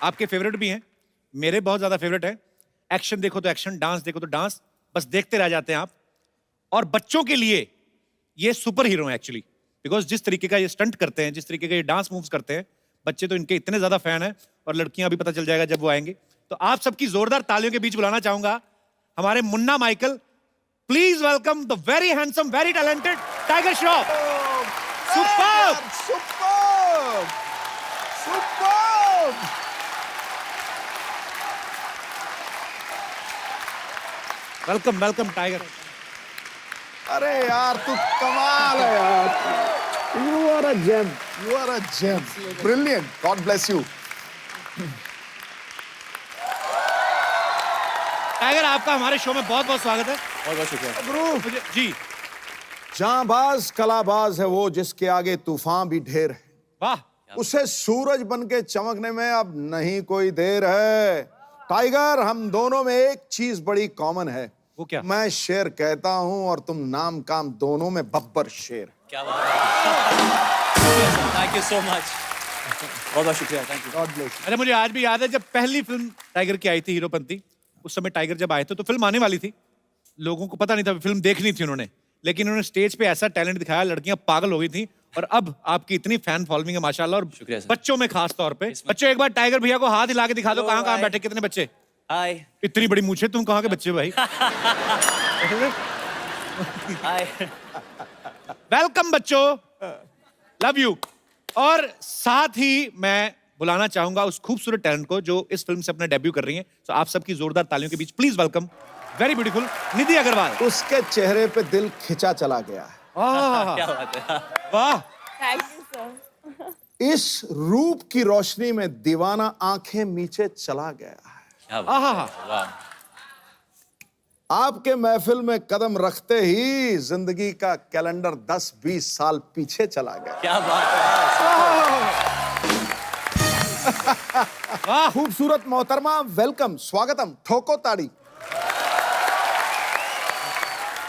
आपके फेवरेट भी हैं, मेरे बहुत ज्यादा फेवरेट है। एक्शन देखो तो एक्शन, डांस देखो तो डांस, बस देखते रह जाते हैं आप। और बच्चों के लिए ये सुपर हीरो है एक्चुअली, बिकॉज जिस तरीके का ये स्टंट करते हैं, जिस तरीके का ये डांस मूव्स करते हैं, बच्चे तो इनके इतने ज्यादा फैन हैं, और लड़कियां भी पता चल जाएगा जब वो आएंगे। तो आप सबकी जोरदार तालियों के बीच बुलाना चाहूंगा हमारे Munna Michael. Please welcome the very handsome, very talented tiger Shroff. Superb! Superb! Superb! Welcome welcome tiger. अरे यार तू कमाल है यार। You are a gem. You are a gem. Brilliant. God bless you. Tiger, आपका हमारे शो में बहुत बहुत स्वागत है। बहुत बहुत शुक्रिया। गुरु, जी जांबाज कलाबाज है वो जिसके आगे तूफान भी ढेर है। वाह। उसे सूरज बन के चमकने में अब नहीं कोई देर है। टाइगर, हम दोनों में एक चीज बड़ी कॉमन है। वो क्या? मैं शेर कहता हूं और तुम नाम काम दोनों में बब्बर शेर। क्या बात है। Thank you so much. बहुत बहुत शुक्रिया। Thank you. God bless. अरे मुझे आज भी याद है जब पहली फिल्म टाइगर की आई थी, हीरोपंती। उस समय टाइगर जब आए थे तो फिल्म आने वाली थी, लोगों को पता नहीं था, फिल्म देखनी थी उन्होंने, लेकिन उन्होंने स्टेज पे ऐसा टैलेंट दिखाया, लड़कियां पागल हो गई थी। और अब आपकी इतनी फैन फॉलोइंग है माशाल्लाह, और शुक्रिया सर। बच्चों में खास तौर पे। बच्चों, एक बार टाइगर भैया को हाथ हिला के दिखा दो, Hello, कहाँ कहाँ hi. बैठे, कितने बच्चे। हाय इतनी बड़ी मूछे, तुम कहाँ के बच्चे भाई? हाय। वेलकम बच्चों, लव यू। और साथ ही मैं बुलाना चाहूंगा उस खूबसूरत टैलेंट को जो इस फिल्म से अपना डेब्यू कर रही है। तो आप सबकी जोरदार तालियों के बीच प्लीज वेलकम वेरी ब्यूटीफुल निधि अग्रवाल। उसके चेहरे पे दिल खिंचा चला गया है। वाह क्या बात है। वाह। Thank you sir. इस रूप की रोशनी में दीवाना आंखें नीचे चला गया है। क्या बात आहा। है। वाह। आपके महफिल में कदम रखते ही जिंदगी का कैलेंडर 10-20 साल पीछे चला गया। क्या बात है। वाह। खूबसूरत मोहतरमा, वेलकम, स्वागतम, ठोको ताड़ी।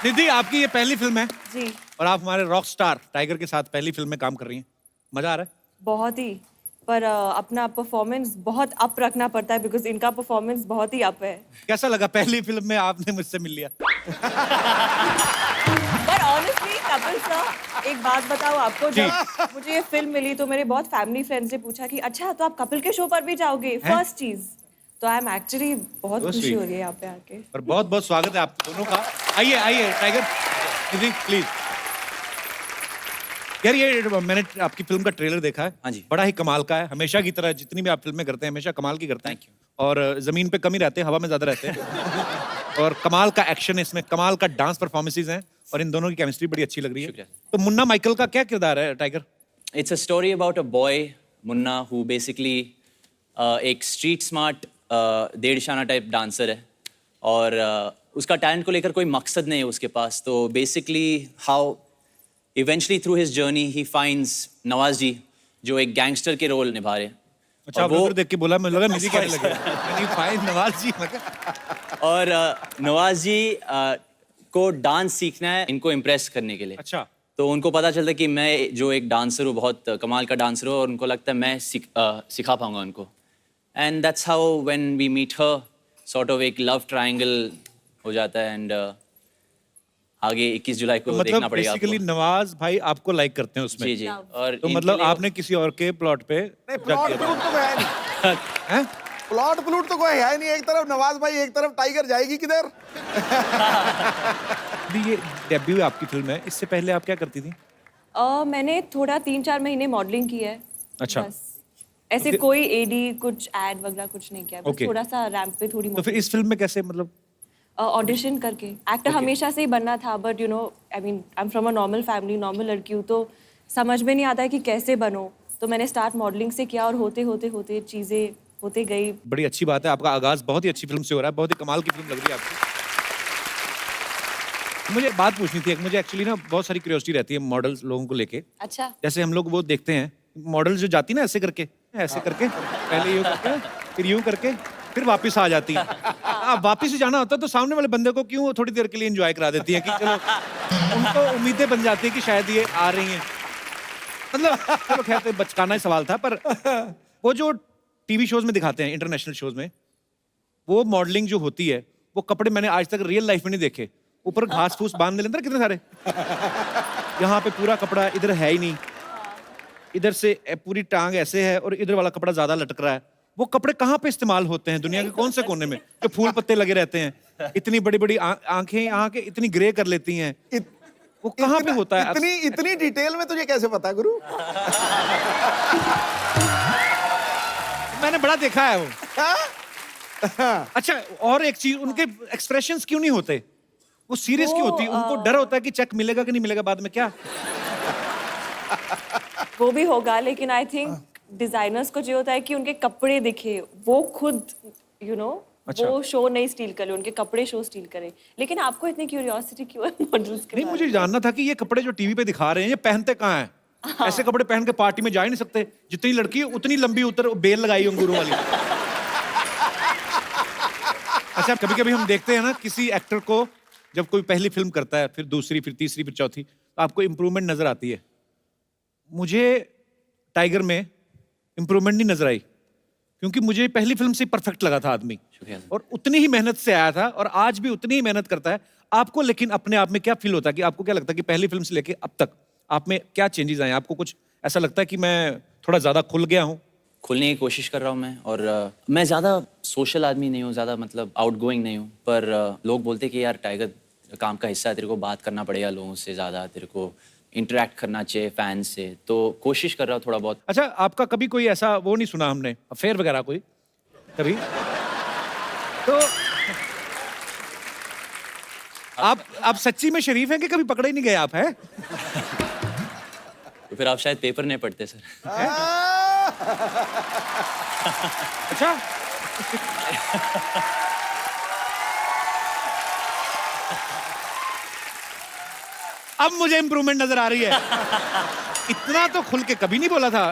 निधि, आपकी ये पहली फिल्म है जी, और आप हमारे रॉक स्टार टाइगर के साथ पहली फिल्म में काम कर रही हैं। मजा आ रहा है? बहुत ही। पर अपना परफॉर्मेंस बहुत अप रखना पड़ता है बिकॉज इनका परफॉर्मेंस बहुत ही अप है। कैसा लगा पहली फिल्म में आपने मुझसे मिल लिया? पर ऑनेस्टली कपिल सर, एक बात बताओ आपको, जब मुझे ये फिल्म मिली तो मेरे बहुत फैमिली फ्रेंड्स ने पूछा कि अच्छा तो आप कपिल के शो पर भी जाओगे, फर्स्ट चीज। तो आई एम एक्चुअली बहुत So खुशी sweet. हो रही है यहाँ पे आके। और बहुत बहुत स्वागत है आप दोनों का। आइए आइए टाइगर, निधि प्लीज। यार ये मैंने आपकी फिल्म का ट्रेलर देखा है। हाँ जी। बड़ा ही कमाल का है, हमेशा की तरह जितनी भी आप फिल्में करते हैं हमेशा कमाल की करते हैं। Thank you. और जमीन पे कम ही रहते हैं, हवा में ज्यादा रहते हैं। और कमाल का एक्शन है इसमें, कमाल का डांस परफॉर्मेंसेस हैं, और इन दोनों की केमिस्ट्री बड़ी अच्छी लग रही है। शुक्रिया। तो मुन्ना माइकल का क्या किरदार है tiger? It's a story about a boy, Munna, who basically एक स्ट्रीट स्मार्ट डेढ़ शाना टाइप डांसर है, और उसका टैलेंट को लेकर कोई मकसद नहीं है उसके पास। तो basically how eventually through his journey he finds Nawaz ji, जो एक गैंगस्टर के रोल निभा रहे हैं। अच्छा, और आप उधर देख के बोला, मुझे लगा निधि कहने लगे। नहीं, फाइन नवाज जी और नवाज जी को डांस सीखना है इनको इम्प्रेस करने के लिए। अच्छा। तो उनको पता चलता है कि मैं जो एक डांसर हूँ, बहुत कमाल का डांसर हूँ, और उनको लगता है मैं सिखा पाऊंगा उनको। And that's how when we meet her, sort of एक लव ट्रायंगल हो जाता है। एंड आगे 21 जुलाई को देखना मतलब पड़ेगा बेसिकली आपको। नवाज भाई आपको लाइक करते हैं उसमें। जी जी। और तो इनके मतलब लिए- आपने किसी और के प्लॉट पे प्लॉट प्लूट तो कोई है नहीं। हैं? प्लॉट प्लूट तो कोई है नहीं। एक तरफ नवाज भाई, एक तरफ टाइगर, जाएगी किधर? अभी ये डेब्यू आपकी फिल्म है, इससे पहले आप क्या करती थी? मैंने थोड़ा 3-4 महीने मॉडलिंग की है। अच्छा। बस। ऐसे कोई एडी कुछ एड वगैरह कुछ नहीं किया, बस Okay. थोड़ा सा रैंप पे थोड़ी तो फिर इस फिल्म में कैसे, मतलब ऑडिशन करके। एक्टर हमेशा से ही बनना था, but you know I mean I am from a normal family, normal लड़की हूँ, तो समझ में नहीं आता है कि कैसे बनो। तो मैंने स्टार्ट मॉडलिंग से किया, और होते होते होते चीज़ें होते गई। बड़ी अच्छी बात है, आपका आगाज बहुत ही अच्छी फिल्म से हो रहा है, बहुत ही कमाल की फिल्म लग रही है आपकी। मुझे एक बात पूछनी थी, एक मुझे एक्चुअली ना बहुत सारी क्यूरियोसिटी रहती है मॉडल्स लोगों को लेके। अच्छा। जैसे हम लोग वो देखते हैं मॉडल जो जाती ना ऐसे करके पहले यूं करके, फिर यूं करके, फिर वापस आ जाती है। अब वापस ही जाना होता है तो सामने वाले बंदे को क्यों थोड़ी देर के लिए एंजॉय करा देती है कि चलो, उनको उम्मीदें बन जाती है कि शायद ये आ रही हैं। मतलब चलो खैर, तो बचकाना ही सवाल था, पर वो जो टीवी शोज में दिखाते हैं, इंटरनेशनल शोज में, वो मॉडलिंग जो होती है, वो कपड़े मैंने आज तक रियल लाइफ में नहीं देखे। ऊपर घास फूस बांध लेते हैं कितने सारे, यहाँ पे पूरा कपड़ा इधर है ही नहीं, इधर से पूरी टांग ऐसे है और इधर वाला कपड़ा ज्यादा लटक रहा है। वो कपड़े कहाँ पे इस्तेमाल होते हैं दुनिया के कौन से कोने में, जो फूल पत्ते लगे रहते हैं, इतनी बड़ी बड़ी आंखें यहाँ के इतनी ग्रे कर लेती हैं, वो कहाँ पे होता है? इतनी डिटेल में तुझे कैसे पता गुरु? मैंने बड़ा देखा है वो। अच्छा, और एक चीज, उनके एक्सप्रेशंस क्यों नहीं होते? वो सीरियस क्यों होती है? उनको डर होता है कि चेक मिलेगा कि नहीं मिलेगा बाद में, क्या? वो भी होगा, लेकिन आई थिंक डिजाइनर्स को जो होता है कि उनके कपड़े दिखे, वो खुद अच्छा। वो शो नहीं स्टील करे, उनके कपड़े शो स्टील करे। लेकिन आपको इतनी क्यूरियोसिटी क्यों है मॉडल्स के नहीं, बारे मुझे में? जानना था कि ये कपड़े जो टीवी पे दिखा रहे हैं, ये पहनते कहाँ हैं? ऐसे कपड़े पहन के पार्टी में जा ही नहीं सकते। जितनी लड़की है उतनी लंबी उतर बेल लगाई अंगूरों वाली। अच्छा, कभी कभी हम देखते हैं ना किसी एक्टर को, जब कोई पहली फिल्म करता है, फिर दूसरी, फिर तीसरी, फिर चौथी, तो आपको इंप्रूवमेंट नजर आती है। मुझे टाइगर में इंप्रूवमेंट नहीं नजर आई, क्योंकि मुझे पहली फिल्म से परफेक्ट लगा था आदमी, शुक्रिया। और उतनी ही मेहनत से आया था और आज भी उतनी ही मेहनत करता है। आपको लेकिन अपने आप में क्या फील होता है, कि आपको क्या लगता है कि पहली फिल्म से लेके अब तक आप में क्या चेंजेस आए? आपको कुछ ऐसा लगता है कि मैं थोड़ा ज्यादा खुल गया हूँ? खुलने की कोशिश कर रहा हूँ मैं, और मैं ज़्यादा सोशल आदमी नहीं हूँ, ज़्यादा मतलब आउटगोइंग नहीं हूँ, पर लोग बोलते हैं कि यार टाइगर काम का हिस्सा है, तेरे को बात करना पड़ेगा लोगों से ज़्यादा, तेरे को इंटरेक्ट करना चाहिए फैंस से, तो कोशिश कर रहा हूँ थोड़ा बहुत। अच्छा, आपका कभी कोई ऐसा वो नहीं सुना हमने, अफेयर वगैरह कोई कभी? तो आप सच्ची में शरीफ हैं कि कभी पकड़े ही नहीं गए आप, हैं? तो फिर आप शायद पेपर नहीं पढ़ते सर। अच्छा, अब मुझे इंप्रूवमेंट नजर आ रही है। इतना तो खुल के कभी नहीं बोला था।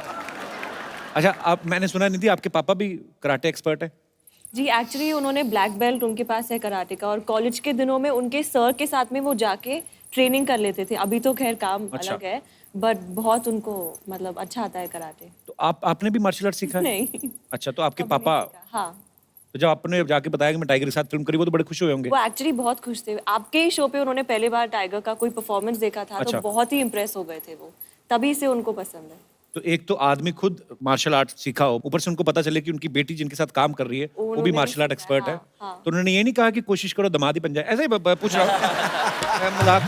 अच्छा, आप, मैंने सुना निधि आपके पापा भी कराटे एक्सपर्ट है? जी, एक्चुअली उन्होंने ब्लैक बेल्ट उनके पास है कराटे का, और कॉलेज के दिनों में उनके सर के साथ में वो जाके ट्रेनिंग कर लेते थे। अभी तो खैर काम अच्छा। अलग है, बट बहुत उनको मतलब अच्छा आता है कराटे। तो आपने भी मार्शल आर्ट सीखा है? नहीं, अच्छा, तो आपके कभी नहीं पापा, सीखा। हाँ, तो जब आपने जाके बताया कि मैं टाइगर के साथ फिल्म करी, वो तो बड़े खुश हुए होंगे। वो एक्चुअली बहुत खुश थे। आपके ही शो पे उन्होंने पहली बार टाइगर का कोई परफॉर्मेंस देखा था, अच्छा। तो बहुत ही इम्प्रेस हो गए थे वो, तभी से उनको पसंद है। तो एक तो आदमी खुद मार्शल आर्ट सीखा हो, ऊपर से उनको पता चले कि उनकी बेटी जिनके साथ काम कर रही है वो भी उन्होंने मार्शल आर्ट सीखा है, एक्सपर्ट है, हाँ, हाँ। तो उन्होंने ये नहीं कहा कि कोशिश करो दामाद ही बन जाए? ऐसे ही पूछ रहा हूँ। मैं मजाक,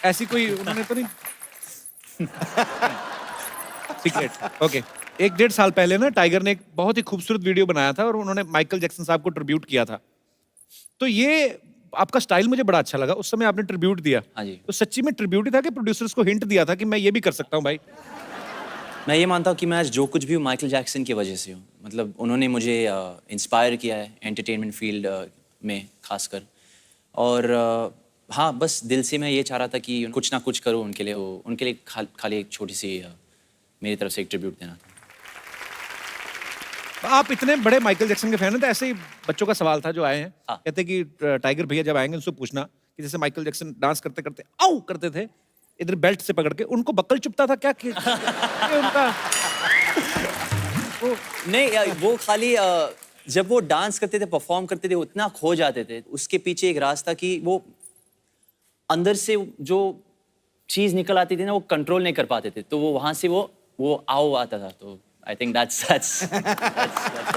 ऐसी कोई उन्होंने तो नहीं। Secret, okay. 1-1.5 साल पहले ना टाइगर ने एक बहुत ही खूबसूरत वीडियो बनाया था और उन्होंने माइकल जैक्सन साहब को ट्रिब्यूट किया था। तो ये आपका स्टाइल मुझे बड़ा अच्छा लगा, उस समय आपने ट्रिब्यूट दिया। हाँ जी। तो सच्ची में ट्रिब्यूट ही था कि प्रोड्यूसर्स को हिंट दिया था कि मैं ये भी कर सकता हूँ भाई? मैं ये मानता हूँ कि मैं आज जो कुछ भी हूँ माइकल जैक्सन की वजह से हूँ। मतलब उन्होंने मुझे इंस्पायर किया है एंटरटेनमेंट फील्ड में खासकर, और हाँ, बस दिल से मैं ये चाह रहा था कि कुछ ना कुछ करूँ उनके लिए। उनके लिए खाली एक छोटी सी मेरी तरफ से एक ट्रिब्यूट देना था। आप इतने बड़े माइकल जैक्सन के फैन हैं, तो ऐसे ही बच्चों का सवाल था जो आए हैं, हाँ। कहते कि टाइगर भैया जब आएंगे उनसे पूछना कि जैसे माइकल जैक्सन डांस करते करते आउ करते थे, इधर बेल्ट से पकड़ के, उनको बक्कल चुभता था क्या कि ये उनका वो? नहीं यार, वो खाली जब वो डांस करते थे, परफॉर्म करते थे, उतना खो जाते थे। उसके पीछे एक रास्ता कि वो अंदर से जो चीज निकल आती थी ना, वो कंट्रोल नहीं कर पाते थे, तो वो वहां से वो आओ आता था। तो I think that's what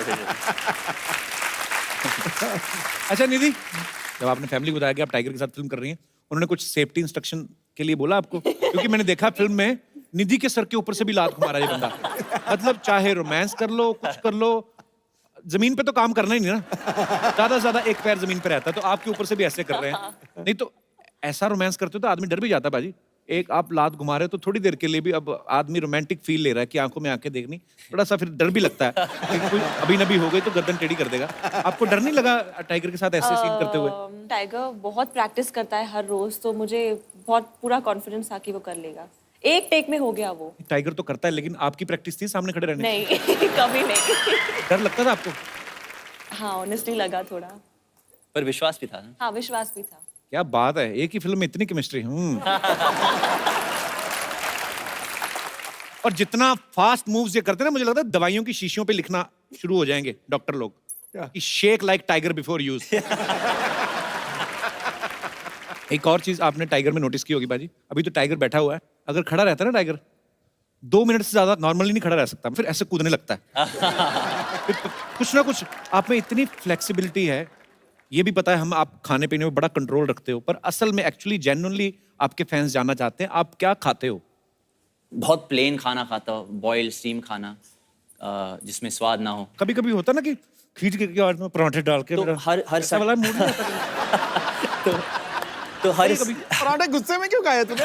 it is. अच्छा निधि, जब आपने फैमिली को बताया कि आप टाइगर के साथ फिल्म कर रही हैं, उन्होंने कुछ सेफ्टी इंस्ट्रक्शन के लिए बोला आपको? क्योंकि मैंने देखा फिल्म में निधि के सर के ऊपर से भी लात घुमा रहा है ये बंदा। मतलब चाहे रोमांस कर लो, कुछ कर लो, जमीन पे तो काम करना ही नहीं ना, ज्यादा से ज्यादा एक पैर जमीन पे रहता है, तो आपके ऊपर से भी ऐसे कर रहे हैं। नहीं तो ऐसा रोमांस करते हो तो आदमी डर भी जाता है बाजी। एक आप लात घुमा रहे हो तो थोड़ी देर के लिए भी अब आदमी रोमांटिक फील ले रहा है कि आंखों में आंखें देखनी, थोड़ा सा फिर डर भी लगता है कि कोई अभी नबी हो गई तो गर्दन टेढ़ी कर देगा। आपको डर नहीं लगा टाइगर के साथ ऐसे सीन करते हुए? टाइगर बहुत प्रैक्टिस करता है हर रोज, तो मुझे बहुत पूरा कॉन्फिडेंस था कि वो कर लेगा। एक टेक में हो गया वो। टाइगर तो करता है, लेकिन आपकी प्रैक्टिस थी सामने खड़े रहने की? नहीं कभी नहीं। डर लगता था आपको? हाँ, ऑनेस्टली लगा थोड़ा। पर विश्वास भी था ना। हाँ, विश्वास भी था। क्या बात है, एक ही फिल्म में इतनी केमिस्ट्री। और जितना फास्ट मूव्स ये करते हैं ना, मुझे लगता है दवाइयों की शीशियों पे लिखना शुरू हो जाएंगे डॉक्टर लोग कि shake like tiger before use. एक और चीज आपने टाइगर में नोटिस की होगी बाजी, अभी तो टाइगर बैठा हुआ है, अगर खड़ा रहता है ना टाइगर 2 मिनट से ज्यादा नॉर्मली नहीं खड़ा रह सकता, फिर ऐसे कूदने लगता है। फिर कुछ ना कुछ आप में इतनी फ्लेक्सिबिलिटी है, ये भी पता है हम आप खाने पीने में बड़ा कंट्रोल रखते हो, पर असल में एक्चुअली जेन्युइनली आपके फैंस जानना चाहते हैं आप क्या खाते हो। बहुत प्लेन खाना खाता हूँ, बॉइल्ड स्टीम खाना जिसमें स्वाद ना हो। कभी कभी होता ना कि खींच के बाद में पराठे डाल के तो मेरा हर ऐसा वाला मूड नहीं आता। तो हर पराठे गुस्से में क्यों खाए तूने?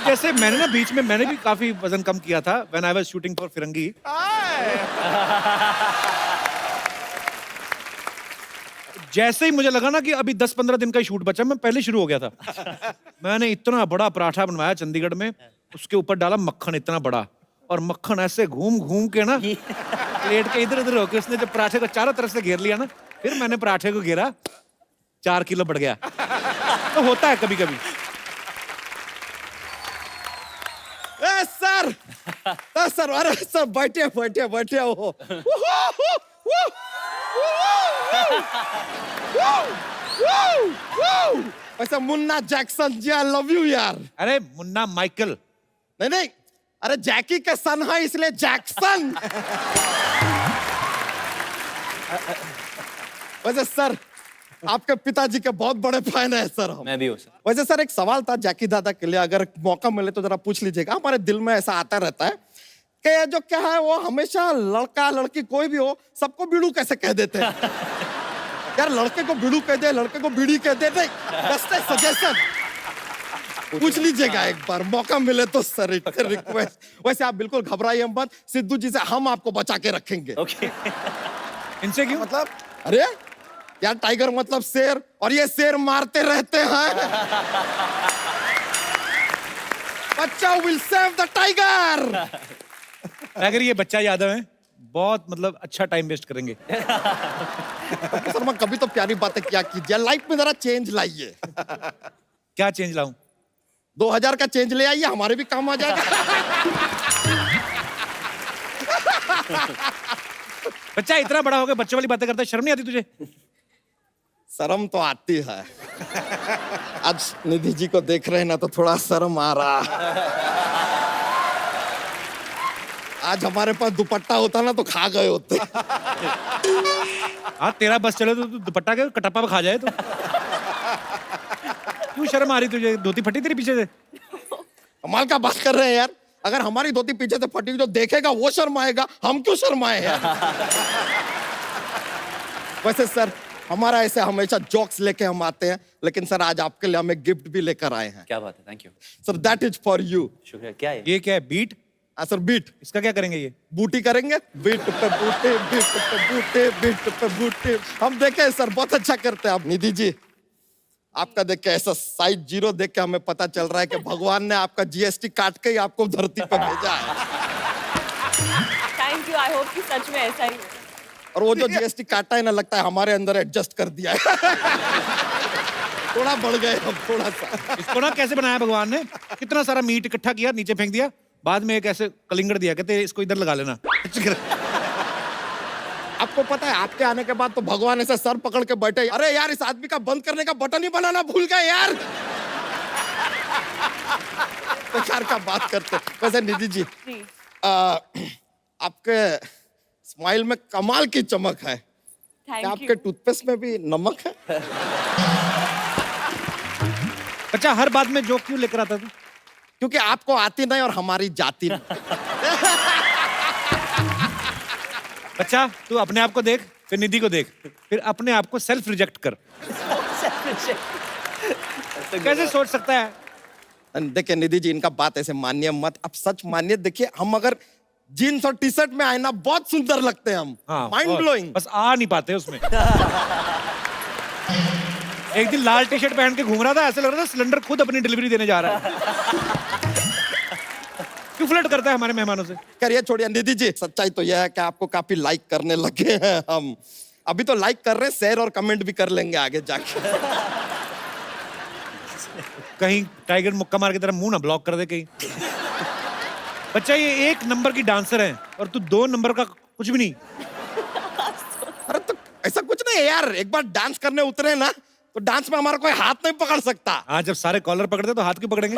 जैसे मैंने ना बीच में मैंने भी काफी वजन कम किया था when I was shooting for Firangi. जैसे ही मुझे लगा ना कि अभी 10-15 दिन का ही शूट बचा, मैं पहले शुरू हो गया था। मैंने इतना बड़ा पराठा बनवाया चंडीगढ़ में, उसके ऊपर डाला मक्खन इतना बड़ा, और मक्खन ऐसे घूम घूम के ना प्लेट के इधर उधर होके उसने जब पराठे को चारों तरफ से घेर लिया ना, फिर मैंने पराठे को घेरा, 4 किलो बढ़ गया। तो होता है कभी कभी। सर सर, अरे सर बैठे बैठे बैठे हो। वैसे Munna Jackson ji, I love you यार। अरे मुन्ना माइकल। नहीं नहीं, अरे जैकी के सन है इसलिए जैक्सन। वैसे सर आपके पिताजी के बहुत बड़े फैन है सर हम। मैं भी हूँ सर। वैसे सर एक सवाल था जैकी दादा के लिए, अगर मौका मिले तो जरा पूछ लीजिएगा। हमारे दिल में ऐसा आता रहता है कि ये जो क्या है वो हमेशा लड़का लड़की कोई भी हो सबको बीड़ू कैसे कह देते हैं। यार लड़के को बीड़ू कह दे, लड़के को बीड़ी कह दे, नहीं जस्ट ए सजेशन। पूछ लीजिएगा एक बार मौका मिले तो सर, रिक्वेस्ट। वैसे आप बिल्कुल घबराइए मत, सिद्धू जी से हम आपको बचा के रखेंगे। ओके। इनसे क्यों? मतलब अरे यार टाइगर मतलब शेर, और ये शेर मारते रहते हैं। बच्चा विल सेव द टाइगर। अगर ये बच्चा यादव है, बहुत मतलब अच्छा टाइम वेस्ट करेंगे। शर्मा कभी तो प्यारी बातें क्या कीजिए, लाइफ में जरा चेंज लाइए। क्या चेंज लाऊं? 2000 का चेंज ले आइए, हमारे भी काम आ जाएगा। बच्चा इतना बड़ा हो गया बच्चों वाली बातें करता है, शर्म नहीं आती तुझे? शर्म तो आती है। आज निधि जी को देख रहे हैं ना तो थोड़ा शर्म आ रहा। आज हमारे पास दुपट्टा होता ना तो खा गए होते। हाँ तेरा बस चले तो तू दुपट्टा के कटप्पा पे खा जाए तो। क्यों शर्म आ रही तुझे? धोती फटी तेरे पीछे से? कमाल का बात कर रहे हैं यार। अगर हमारी धोती पीछे से फटी जो देखेगा वो शर्माएगा, हम क्यों शर्माए यार। वैसे सर हमारा ऐसे हमेशा जोक्स लेके हम आते हैं, लेकिन सर आज आपके लिए हमें गिफ्ट भी लेकर आए हैं। क्या बात है, thank you. Sir that is for you. शुक्रिया। क्या है? ये क्या है? बीट? Sir beat. इसका क्या करेंगे ये? बूटी करेंगे, बीट पे बूटे, बीट पे बूटे, बीट पे बूटे। हम देखे सर बहुत अच्छा करते हैं आप। निधि जी आपका देख के ऐसा साइज 0 देख के हमें पता चल रहा है कि भगवान ने आपका जीएसटी काट के ही आपको धरती पे भेजा है। थैंक यू, आई होप कि सच में ऐसा ही हो। और वो जो जीएसटी काटा है ना, लगता है हमारे अंदर एडजस्ट कर दिया है। थोड़ा बढ़ गए हम, थोड़ा सा। इसको ना कैसे बनाया भगवान ने? कितना सारा मीट इकट्ठा किया, नीचे फेंक दिया, बाद में एक ऐसे कलिंगड़ दिया, कहते इसको इधर लगा लेना। आपको पता है आपके आने के बाद तो भगवान ऐसे सर पकड़ के बैठे, अरे यार इस आदमी का बंद करने का बटन ही बनाना भूल गए यार। बेकार का बात करते। वैसे निधि जी जी। आपके स्माइल में कमाल की चमक है। क्या थैंक आपके यू। टूथपेस्ट में भी नमक है? अच्छा हर बात में जोक क्यों लेकर आता तू? क्योंकि आपको आती नहीं और हमारी जाती नहीं। बच्चा तू अपने आप को देख, फिर निधि को देख, फिर अपने आप को सेल्फ रिजेक्ट कर। कैसे सोच सकता है? देखिए निधि जी इनका बात ऐसे मानिए मत, आप सच मानिए। देखिए हम अगर जीन्स और टी शर्ट में आए ना बहुत सुंदर लगते हैं हम। हाँ, माइंड और ब्लोइंग। बस आ नहीं पाते उसमें। एक दिन लाल टी शर्ट पहन के घूम रहा था, ऐसे लग रहा था सिलेंडर खुद अपनी डिलीवरी देने जा रहा है। क्यों फ्लर्ट करता है हमारे मेहमानों से? करिए छोड़िए। निधि जी सच्चाई तो यह है कि आपको काफी लाइक करने लगे हैं हम। अभी तो लाइक कर रहे हैं, शेयर और कमेंट भी कर लेंगे आगे जाके। कहीं टाइगर मुक्का मार की तरह मुंह ना ब्लॉक कर दे कहीं। बच्चा ये 1 नंबर की डांसर है और तू 2 नंबर का कुछ भी नहीं। अरे तो ऐसा कुछ नहीं है यार, एक बार डांस करने उतरे ना तो डांस में हमारा कोई हाथ नहीं पकड़ सकता। हाँ, जब सारे कॉलर पकड़ते तो हाथ क्यों पकड़ेंगे?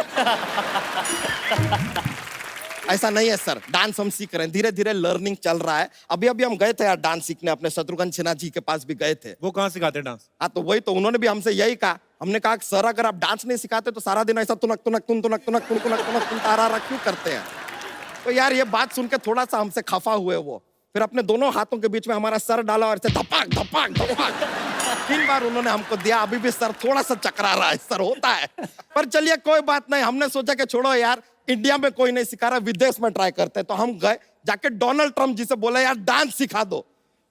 ऐसा नहीं है सर, डांस हम सीख रहे हैं, धीरे धीरे लर्निंग चल रहा है। अभी अभी हम गए थे यार डांस सीखने, अपने शत्रुघ्न सिन्हा जी के पास भी गए थे। वो कहाँ सिखाते हैं डांस? हाँ तो वही तो, उन्होंने भी हमसे यही कहा। हमने कहा कि सर अगर आप डांस नहीं सिखाते तो सारा दिन ऐसा तुनक तुनक तुन तुनक तुनक तुन तुनक तुनक तुन तारा क्यों करते हैं? तो यार ये बात सुन के थोड़ा सा हमसे खफा हुए वो, फिर अपने दोनों हाथों के बीच में हमारा सर डाला और ऐसे धपाक धपाक धपाक 3 बार उन्होंने हमको दिया। अभी भी सर थोड़ा सा चकरा रहा है, सर होता है। पर चलिए कोई बात नहीं, हमने सोचा कि छोड़ो यार, इंडिया में कोई नहीं सिखा रहा, विदेश में ट्राई करते हैं। तो हम गए, जाके डोनाल्ड ट्रम्प जी से बोला यार डांस सिखा दो।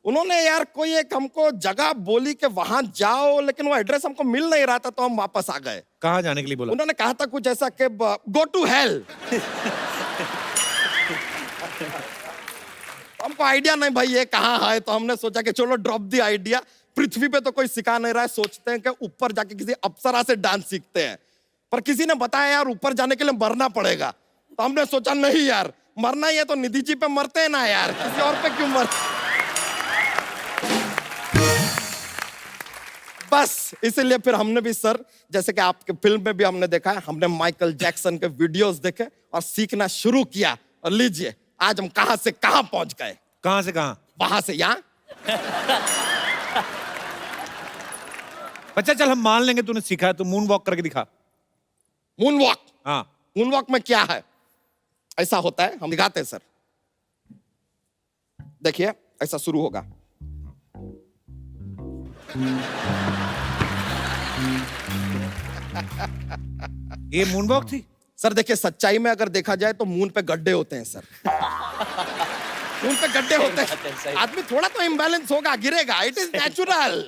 उन्होंने यार कोई एक हमको जगह बोली कि वहां जाओ, लेकिन वो एड्रेस हमको मिल नहीं रहा था, तो हम वापस आ गए। कहाँ जाने के लिए बोला? उन्होंने कहा था कुछ ऐसा कि गो टू हेल। हमको आइडिया नहीं भाई ये कहाँ है, तो हमने सोचा कि चलो ड्रॉप दी आइडिया। पृथ्वी पे तो कोई सिखा नहीं रहा है, सोचते हैं कि ऊपर जाके किसी अप्सरा से डांस सीखते हैं। पर किसी ने बताया यार ऊपर जाने के लिए मरना पड़ेगा, तो हमने सोचा नहीं यार, मरना ही है तो निधि जी पे मरते हैं ना यार, किसी और पे क्यों मर। बस इसीलिए फिर हमने भी सर, जैसे कि आपके फिल्म में भी हमने देखा है, हमने माइकल जैक्सन के वीडियोस देखे और सीखना शुरू किया। और लीजिए आज हम कहां से कहां पहुंच गए। कहाँ से कहाँ? वहां से यहाँ। बच्चा चल हम मान लेंगे तूने सीखा है, तो मून वॉक करके दिखा। Moon walk. हाँ, मून वॉक में क्या है? ऐसा होता है, हम दिखाते हैं सर। देखिए ऐसा शुरू होगा। ये मून वॉक थी? सर देखिए सच्चाई में अगर देखा जाए तो मून पे गड्ढे होते हैं सर। मून पे गड्ढे होते हैं, आदमी थोड़ा तो इम्बैलेंस होगा, गिरेगा, इट इज नेचुरल।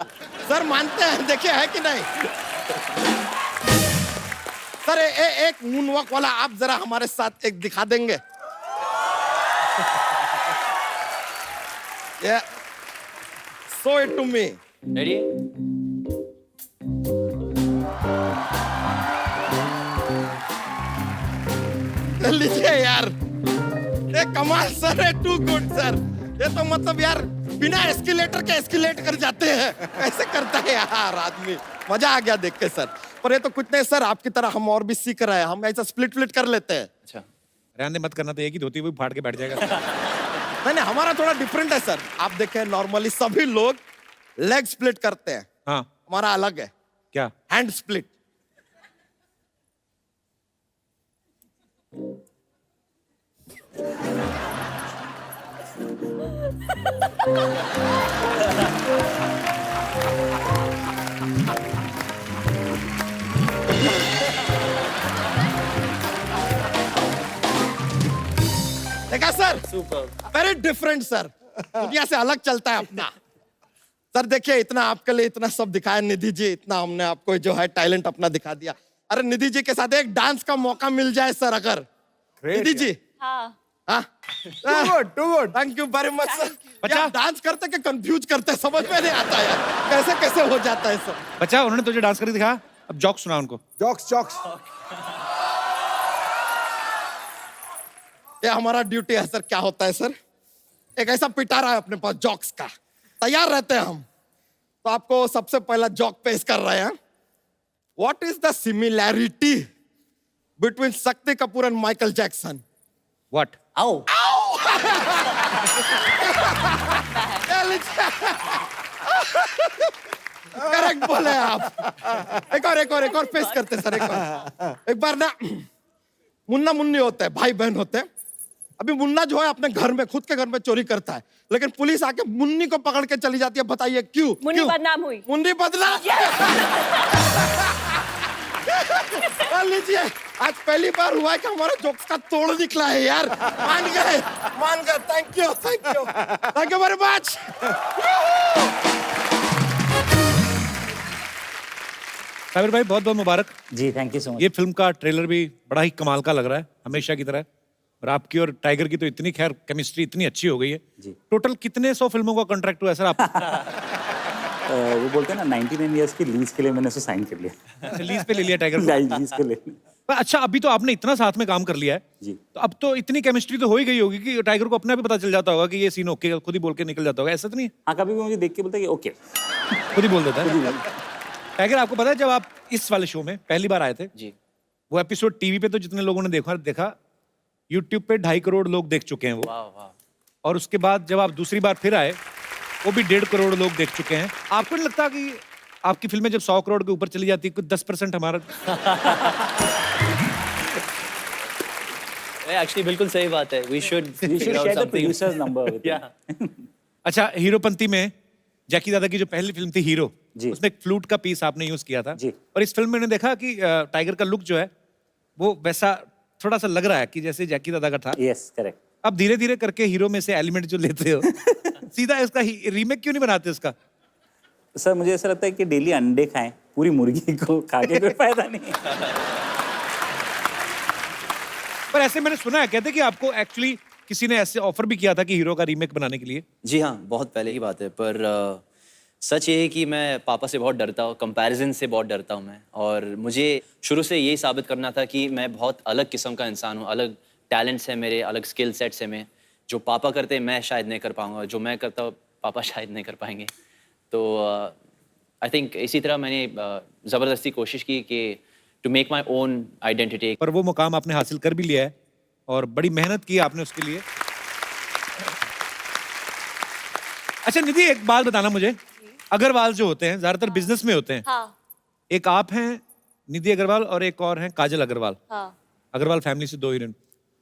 सर मानते हैं, देखिए है कि नहीं? सर एक मून वॉक वाला आप जरा हमारे साथ एक दिखा देंगे? Show it to me. Ready? लीजिए यार, ये कमाल सर है, टू गुड सर। ये तो मतलब यार बिना एस्केलेटर के एस्केलेट कर जाते हैं, ऐसे करता है यार आदमी। मजा आ गया देख के सर। पर ये तो कुछ नहीं सर, आपकी तरह हम और भी सीख रहे हैं, हम ऐसा स्प्लिट फ्लिट कर लेते हैं। अच्छा, रहने मत करना, तो एक ही धोती हुई फाड़ के बैठ जाएगा। नहीं हमारा थोड़ा डिफरेंट है सर। आप देखें नॉर्मली सभी लोग लेग स्प्लिट करते हैं, हाँ, हमारा अलग है, क्या? Hand split. देखा सर, वेरी डिफरेंट सर, दुनिया से अलग चलता है अपना। सर देखिए इतना आपके लिए इतना सब दिखाया निधि जी, इतना हमने आपको जो है टैलेंट अपना दिखा दिया। अरे निधि जी के साथ एक डांस का मौका मिल जाए सर अगर। निधि जी। हाँ, हाँ, too good, thank you very much sir. बच्चा डांस करते के कंफ्यूज करते, समझ में नहीं आता यार, कैसे कैसे हो जाता है सर। बच्चा उन्होंने तुझे डांस करके दिखा, अब जॉक सुना उनको। जॉक्स ये हमारा ड्यूटी है सर। क्या होता है सर, एक ऐसा पिटारा है अपने पास जॉक्स का, तैयार रहते हैं हम। तो आपको सबसे पहला जॉक पेश कर रहे हैं। What is the similarity between Shakti Kapoor and Michael Jackson? What? आओ। करेक्ट बोले आप। एक और पेश करते सर, एक बार ना मुन्ना मुन्नी होते हैं, भाई बहन होते हैं। अभी मुन्ना जो है अपने घर में, खुद के घर में चोरी करता है, लेकिन पुलिस आके मुन्नी को पकड़ के चली जाती है। बताइए क्यों? मुन्नी बदनाम हुई। मुन्नी बदनाम। लीजिए आज पहली बार हुआ है कि हमारा जोक्स का तोड़ निकला है यार। मान गए। Thank you very much. Sabir भाई बहुत बहुत मुबारक। जी, थैंक यू सो मच। ये फिल्म का ट्रेलर भी बड़ा ही कमाल का लग रहा है, हमेशा की तरह। और आपकी और टाइगर की तो इतनी खैर केमिस्ट्री इतनी अच्छी हो गई है। जी। टोटल कितने 100 फिल्मों का कॉन्ट्रैक्ट हुआ है सर आप? वो बोलते हैं ना 99 ईयर्स की लीज के लिए मैंने उसे साइन कर लिया। लीज पे ले लिया टाइगर को? लीज के लिए। पर अच्छा, अभी तो आपने इतना साथ में काम कर लिया है जी। तो अब तो इतनी केमिस्ट्री तो हो ही गई होगी कि टाइगर को अपने आप ही पता चल जाता होगा कि ये सीन ओके, खुद ही बोल के निकल जाता होगा, ऐसा तो नहीं है? हाँ, कभी भी मुझे देख के बोलता है कि ओके। खुद ही बोल देता है। टाइगर, आपको पता है जब आप इस वाले शो में पहली बार आए थे, जी। वो एपिसोड टीवी पे तो जितने लोगों ने देखा यूट्यूब पे 2.5 करोड़ लोग देख चुके हैं वो, वाह वाह। और उसके बाद जब आप दूसरी बार फिर आए वो भी 1.5 करोड़ लोग देख चुके हैं। आपको नहीं लगता कि आपकी फिल्में जब 100 करोड़ के ऊपर चली जाती है कुछ 10% हमारा? एक्चुअली बिल्कुल सही बात है। We should share the producer's number with him. या अच्छा, हीरोपंती में जैकी दादा की जो पहली फिल्म थी हीरो, जी। उसमें एक फ्लूट का पीस आपने यूज किया था, जी। और इस फिल्म में मैंने देखा कि टाइगर का लुक जो है वो वैसा थोड़ा सा लग रहा है कि जैसे जैकी दादा का था। Yes, correct. अब धीरे धीरे करके हीरो में से एलिमेंट जो लेते हो सीधा इसका रीमेक क्यों नहीं बनाते इसका? सर, मुझे ऐसा लगता है कि डेली अंडे खाएं, पूरी मुर्गी को खा के कोई फायदा नहीं। पर ऐसे मैंने सुना है, कहते कि आपको एक्चुअली किसी ने ऐसे ऑफर भी किया था कि हीरो का रीमेक बनाने के लिए। जी हाँ, बहुत पहले की बात है। पर सच ये है कि मैं पापा से बहुत डरता हूँ, कंपैरिजन से बहुत डरता हूँ मैं। और मुझे शुरू से यही साबित करना था कि मैं बहुत अलग किस्म का इंसान हूँ, अलग टैलेंट्स हैं मेरे, अलग स्किल सेट्स हैं मैं। जो पापा करते हैं मैं शायद नहीं कर पाऊँगा, जो मैं करता हूँ पापा शायद नहीं कर पाएंगे। तो आई थिंक इसी तरह मैंने ज़बरदस्ती कोशिश की कि to make my own identity. पर वो मुकाम आपने हासिल कर भी लिया है और बड़ी मेहनत की आपने उसके लिए। अच्छा निधि, एक बात बताना मुझे, अग्रवाल जो होते हैं ज्यादातर बिजनेस में होते हैं। हाँ एक आप हैं निधि अग्रवाल और एक और हैं काजल अग्रवाल। हाँ। अग्रवाल फैमिली से 2 हीरोइन,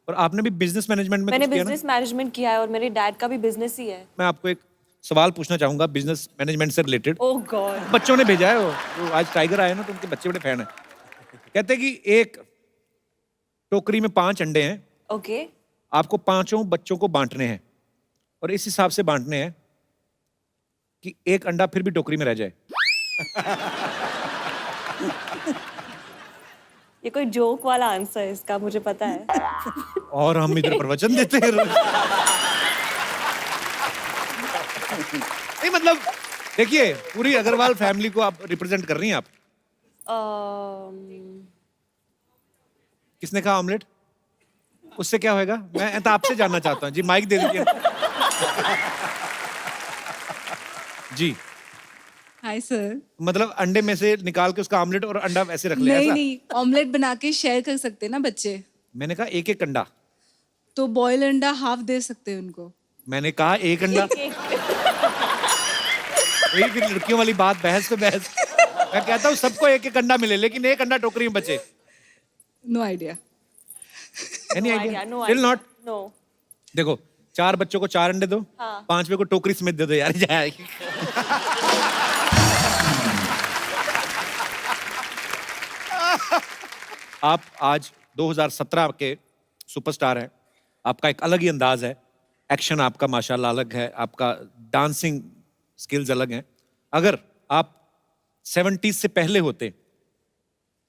और आपने भी बिजनेस मैनेजमेंट में मैंने कुछ किया ना? बिजनेस मैनेजमेंट किया है और मेरे डैड का भी बिजनेस ही है। मैं आपको एक सवाल पूछना चाहूंगा बिजनेस मैनेजमेंट से रिलेटेड। ओह गॉड। बच्चों ने भेजा है वो आज टाइगर आए ना तो उनके बच्चे बड़े फैन हैं। कहते हैं कि एक टोकरी में 5 अंडे हैं, ओके। आपको 5 बच्चों को बांटने हैं, और इस हिसाब से बांटने हैं कि एक अंडा फिर भी टोकरी में रह जाए। ये कोई जोक वाला आंसर है इसका, मुझे पता है। और हम इधर प्रवचन देते हैं। नहीं मतलब देखिए, पूरी अग्रवाल फैमिली को आप रिप्रेजेंट कर रही हैं आप। किसने कहा ऑमलेट? उससे क्या होएगा? मैं तो आपसे जानना चाहता हूँ जी, माइक दे दीजिए। जी, हाय सर। मतलब अंडे में से निकाल के उसका ऑमलेट और अंडा ऐसे रख ले, नहीं ऐसा? नहीं, ऑमलेट बना के शेयर कर सकते हैं ना बच्चे, मैंने कहा एक एक अंडा। तो बॉयल अंडा हाफ दे सकते हैं उनको। मैंने कहा एक अंडा। वही फिर लड़कियों वाली बात, बहस पे बहस। मैं कहता हूँ सबको एक एक अंडा मिले, लेकिन एक अंडा टोकरी में बचे। No idea. Any No idea? idea, no still idea. Not? No. देखो, 4 बच्चों को 4 अंडे दो, हाँ। 5वें को टोकरी समेत दे दो यार, जाएगी। आप आज 2017 के सुपरस्टार हैं, आपका एक अलग ही अंदाज है, एक्शन आपका माशाल्लाह अलग है, आपका डांसिंग स्किल्स अलग हैं। अगर आप 70s से पहले होते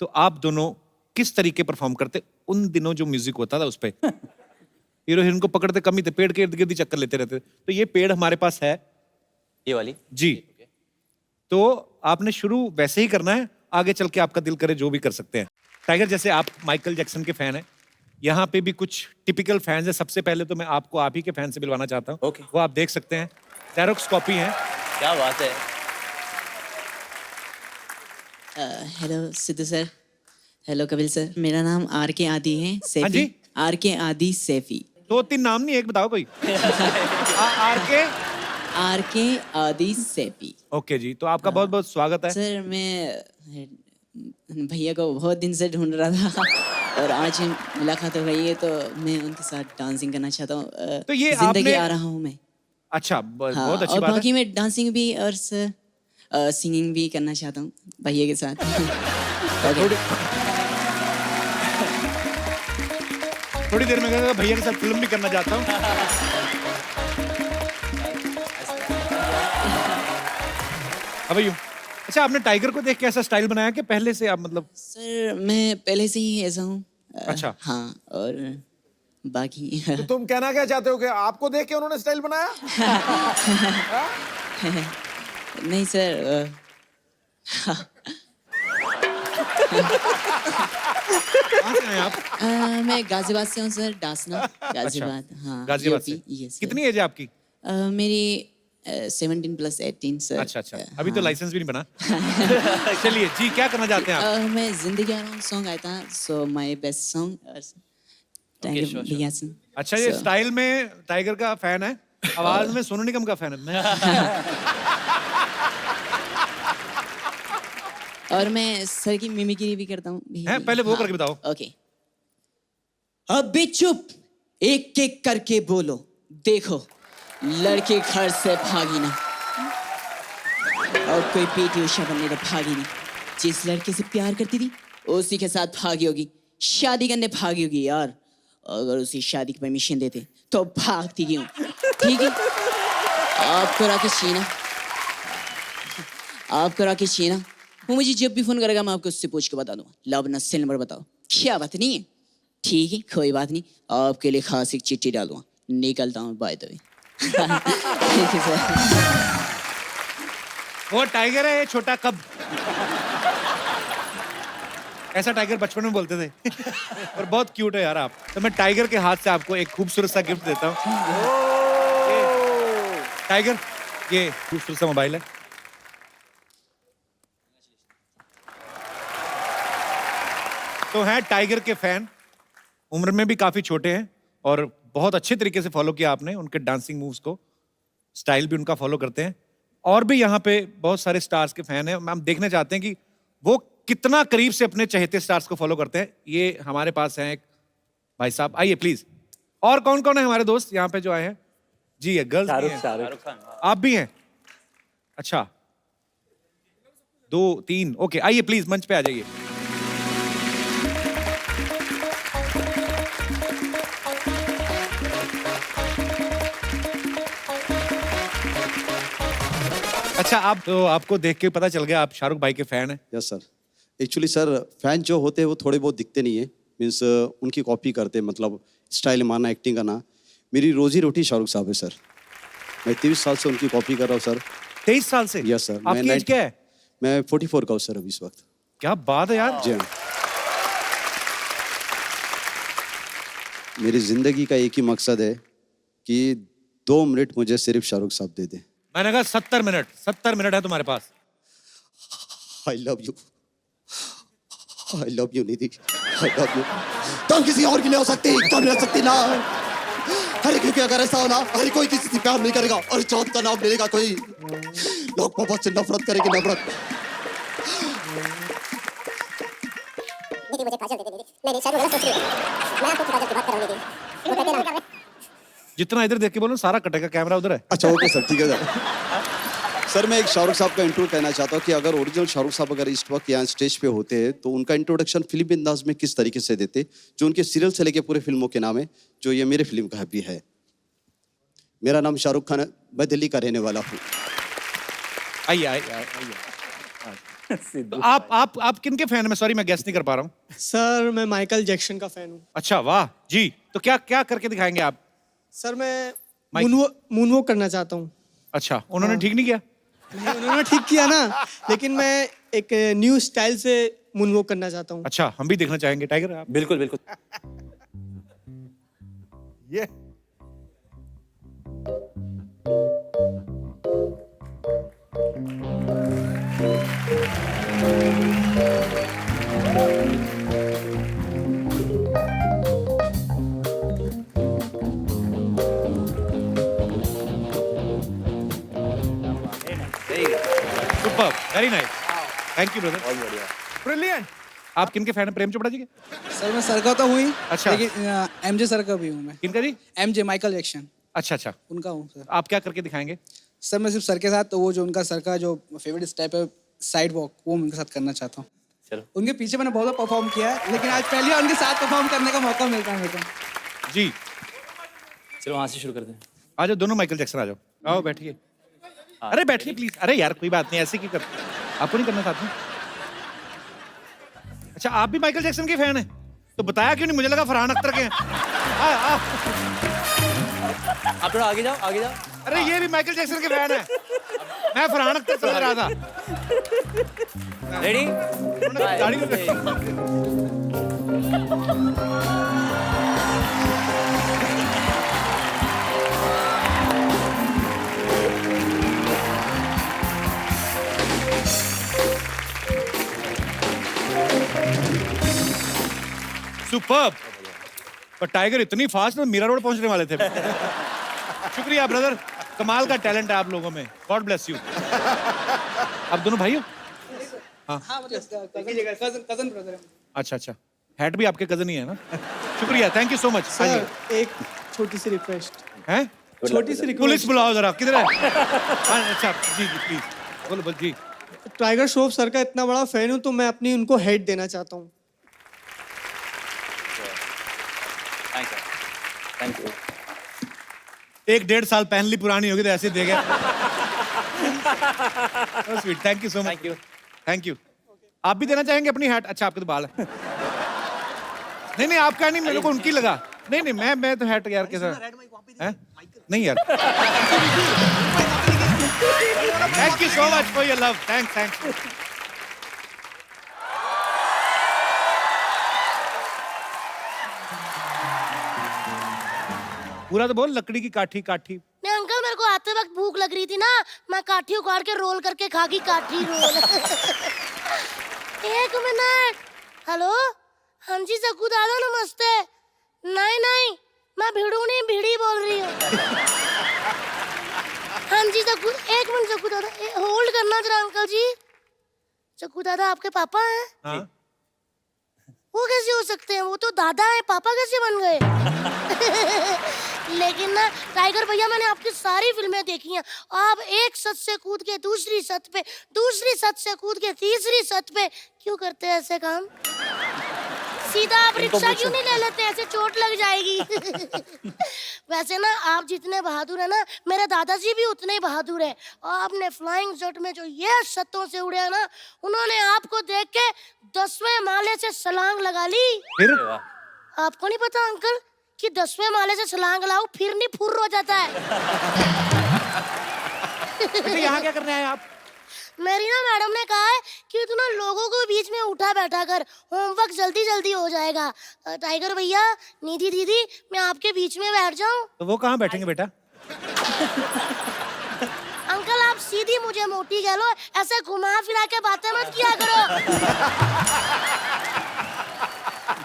तो आप दोनों किस तरीके परफॉर्म करते? उन दिनों जो म्यूजिक होता था उस पे हीरो हीरोइन को पकड़ते कम ही थे, पेड़ के इर्द गिर्द ही चक्कर लेते रहते थे। तो ये पेड़ हमारे पास है ये वाली। जी, तो आपने शुरू वैसे ही करना है, आगे चल के आपका दिल करे जो भी कर सकते हैं। टाइगर, जैसे आप माइकल जैक्सन के फैन हैं, यहाँ पे भी कुछ टिपिकल फैंस हैं। सबसे पहले तो मैं आपको आप ही के फैन से मिलवाना चाहता हूँ। Okay. वो आप देख सकते हैं, जेरोक्स कॉपी है। क्या बात है। Hello Sidhu sir, hello Kapil sir, मेरा नाम आर के आदि है हाँ सैफी। जी? आर के आदि सैफी। 2-3 नाम नहीं, एक बताओ कोई। आर के आदि सैफी। ओके जी, तो आपका बहुत बहुत स्वागत है। सर मैं भैया को बहुत दिन से ढूंढ रहा था और आज मुलाकात हो गई है, तो मैं उनके साथ डांसिंग करना चाहता हूँ। तो ये जिंदगी आपने- आ रहा हूँ मैं। अच्छा, हाँ, बहुत अच्छी और बात बाकी है। मैं डांसिंग भी और सर सिंगिंग भी करना चाहता हूँ भैया के साथ। थोड़ी देर में कहूँगा भैया के साथ फिल्म भी करना चाहता हूँ। अब यूं। अच्छा, आपने टाइगर को देख के ऐसा स्टाइल बनाया कि पहले से आप मतलब? सर मैं पहले से ही ऐसा हूँ। अच्छा। हाँ, और बाकी तो तुम कहना क्या चाहते हो कि आपको देख के उन्होंने स्टाइल बनाया? नहीं सर कहाँ से आए आप? मैं गाजियाबाद से हूँ सर, डासना गाजियाबाद। हाँ, गाजियाबाद से। यस कितनी एज है आपकी? मेरी 17 + 18 सर। अच्छा अच्छा, अभी तो लाइसेंस भी नहीं बना। चलिए जी, क्या करना चाहते हैं आप? मैं जिंदगी आ रहा हूँ सॉन्ग आया था, so my best song. Thank you sure, भैया से। अच्छा, ये So- स्टाइल में टाइगर का फैन है, आवाज में सोनू निगम का फैन है। और मैं सर की मिमिक्री भी करता हूँ। हैं, पहले वो करके बताओ। ओके। अभी चुप, एक एक करके बोलो, देखो लड़के घर से भागी ना, और कोई पीटी उषा बनने तो भागी नहीं। जिस लड़के से प्यार करती थी उसी के साथ भागी होगी, शादी करने भागी होगी यार। अगर उसी शादी की परमिशन देते तो भागती क्यों? ठीक है, आपको राकेश शीना, आपको राकेश शीना, वो मुझे जब भी फोन करेगा मैं आपको उससे पूछ के बता दूंगा। लव ना सेल नंबर बताओ, क्या बात नहीं है? ठीक है, कोई बात नहीं, आपके लिए खास एक चिट्ठी डालूंगा। निकलता हूँ, बाय द वे। ठीक है सर। वो टाइगर है, ये छोटा कब। ऐसा टाइगर बचपन में बोलते थे। और बहुत क्यूट है यार आप। तो मैं टाइगर के हाथ से आपको एक खूबसूरत सा गिफ्ट देता हूँ। टाइगर, ये खूबसूरत सा मोबाइल है। तो हैं टाइगर के फैन, उम्र में भी काफी छोटे हैं और बहुत अच्छे तरीके से फॉलो किया आपने उनके डांसिंग मूव्स को, स्टाइल भी उनका फॉलो करते हैं। और भी यहाँ पे बहुत सारे स्टार्स के फैन हैं। हम देखना चाहते हैं कि वो कितना करीब से अपने चहेते स्टार्स को फॉलो करते हैं। ये हमारे पास हैं एक भाई साहब, आइए प्लीज। और कौन कौन है हमारे दोस्त यहाँ पे जो आए हैं? जी, ये गर्ल्स भी हैं। शाहरुख आप भी हैं? अच्छा, 2 3, ओके, आइए प्लीज मंच पे आ जाइए। अच्छा, आप तो आपको देख के पता चल गया आप शाहरुख भाई के फैन हैं। Yes sir. Actually sir, fan जो होते हैं वो थोड़े बहुत दिखते नहीं है, मीन्स उनकी कॉपी करते हैं, मतलब स्टाइल मारना, एक्टिंग करना। मेरी रोजी रोटी शाहरुख साहब है सर। मैं 23 साल से उनकी कॉपी कर रहा हूँ सर। 23 साल से? Yes sir. आपकी एज क्या है? मैं 44 का हूँ सर अभी इस वक्त। क्या बात है यार। जी हाँ। मेरी जिंदगी का एक ही मकसद है कि 2 मिनट मुझे सिर्फ शाहरुख साहब दे दें। मैंने कहा 70 मिनट, 70 मिनट है तुम्हारे पास। I love you, I love you Nidhi, I love you. तुम किसी और के लिए हो सकती, तुम नहीं हो सकती ना। अरे क्योंकि अगर ऐसा हो ना, अरे कोई किसी से प्यार नहीं करेगा और चौथ का नाम लेगा कोई, लोग मोहब्बत से नफरत करेंगे, नफरत। दीदी मुझे काजल दे दे दीदी। नहीं शायद वो गलत सोच रही है। मैं आपको काजल की बात कर रहा हूँ दीदी। वो कहते ना जितना इधर देख के बोलो, सारा कटेगा, कैमरा उधर है। अच्छा ओके सर, ठीक है सर। सर मैं एक शाहरुख साहब का इंट्रो कहना चाहता हूँ कि अगर ओरिजिनल शाहरुख साहब अगर इस वक्त यहाँ स्टेज पे होते हैं तो उनका इंट्रोडक्शन फिल्म अंदाज में किस तरीके से देते, जो उनके सीरियल से लेके पूरे फिल्मों के नाम है, जो ये मेरे फिल्म का भी है। मेरा नाम शाहरुख खान है, मैं दिल्ली का रहने वाला हूँ। आइए आइए आइए। तो आप किन के फैन हैं? मैं सॉरी, मैं गेस नहीं कर पा रहा हूँ। सर मैं माइकल जैक्सन का फैन हूँ। अच्छा, वाह जी। तो क्या क्या करके दिखाएंगे आप? सर मैं माइक- मूनवॉक करना चाहता हूँ। अच्छा, उन्होंने ठीक नहीं किया? नहीं, उन्होंने ठीक किया ना, लेकिन मैं एक न्यू स्टाइल से मूनवॉक करना चाहता हूँ। अच्छा, हम भी देखना चाहेंगे टाइगर। आप बिल्कुल बिल्कुल। ये super, very nice, thank you brother. Brilliant. आप किन के फैन हैं? प्रेम चोपड़ा जी के? सर मैं सर का तो हुई, अच्छा। लेकिन एमजे सर का भी हूँ मैं। किनका जी? एमजे माइकल जैक्सन, अच्छा अच्छा, उनका हूँ सर। आप क्या करके दिखाएंगे? सर मैं सिर्फ सर के साथ, तो वो जो उनका सर का जो फेवरेट स्टेप है साइड वॉक, वो मैं उनके साथ करना चाहता हूँ। चलो। उनके पीछे मैंने बहुत परफॉर्म किया है, लेकिन आज पहली बार उनके साथ परफॉर्म करने का मौका मिलता है मेरे को। जी, चलो वहाँ से शुरू करते हैं। आ जाओ दोनों, माइकल जैक्सन आ जाओ। आओ बैठिए। अरे बैठिए प्लीज। अरे यार कोई बात नहीं, ऐसे क्यों कर, आपको नहीं करना साथ में? अच्छा, आप भी माइकल जैक्सन के फैन हैं? तो बताया क्यों नहीं? मुझे लगा फरहान अख्तर के हैं। आप थोड़ा आगे जाओ, आगे जाओ। अरे ये भी माइकल जैक्सन के फैन है। मैं फरहान अख्तर समझ रहा था। रेडी? उन्होंने दाढ़ी में रखी। सुपर्ब। पर टाइगर इतनी फास्ट, मीरा रोड पहुंचने वाले थे। शुक्रिया ब्रदर, कमाल का टैलेंट है आप लोगों में। God bless you. आप दोनों भाई हो? कजन ब्रदर है। अच्छा अच्छा, हैट भी आपके कजन ही है ना? शुक्रिया, thank you so much. Sir एक छोटी सी रिक्वेस्ट हैं? छोटी सी रिक्वेस्ट। पुलिस बुलाओ जरा, किधर है? अच्छा जी जी प्लीज बोलो बोल जी। टाइगर श्रॉफ सर का इतना बड़ा फैन हूँ तो मैं अपनी उनको हेड देना चाहता हूँ। Thank you. 1-1.5 साल पहन ली पुरानी होगी तो ऐसे दे गए। Sweet, thank you so much. Thank you. आप भी देना चाहेंगे अपनी हैट? अच्छा आपके तो बाल है। नहीं आपका नहीं, मेरे को उनकी लगा। नहीं मैं तो हैट यार के साथ हैं? नहीं यार। Thank you so much for your love. Thanks. पूरा तो बोल, लकड़ी की काठी। नहीं अंकल, मेरे को आते वक्त भूख लग रही थी ना, मैं काठी उखाड़ के रोल करके खा गई। काठी रोल। 1 मिनट। हेलो, हाँ जी सकू दादा नमस्ते। नहीं मैं भिड़ू नहीं, भिड़ी बोल रही हूँ। हाँ जी सकू, 1 मिनट सकू दादा, होल्ड करना जरा अंकल जी। सकू दादा आपके पापा हैं? हाँ? वो कैसे हो सकते हैं? वो तो दादा है, पापा कैसे बन गए? लेकिन ना टाइगर भैया, मैंने आपकी सारी फिल्में देखी हैं। आप एक छत से कूद के दूसरी छत पे, दूसरी छत से कूद के तीसरी छत पे क्यों करते हैं ऐसे काम? सीधा आप रिक्शा क्यों नहीं ले लेते? ऐसे चोट लग जाएगी। वैसे ना आप जितने बहादुर है ना, मेरे दादाजी भी उतने ही बहादुर है। आपने फ्लाइंग जेट में जो ये छतों से उड़े हैं ना, उन्होंने आपको देख के 10वें माले से छलांग लगा ली। फिर? आपको नहीं पता अंकल कि 10वें माले से छलांग लगाओ फिर नहीं फुर्र हो जाता है। यहाँ क्या करने आए आप? मेरी ना मैडम ने कहा है कि तू ना लोगों को बीच में उठा बैठा कर, होमवर्क जल्दी हो जाएगा। टाइगर भैया, निधि दीदी, मैं आपके बीच में बैठ जाऊं? तो वो कहाँ बैठेंगे बेटा? अंकल आप सीधी मुझे मोटी कह लो, ऐसे घुमा फिरा के बातें मत किया करो।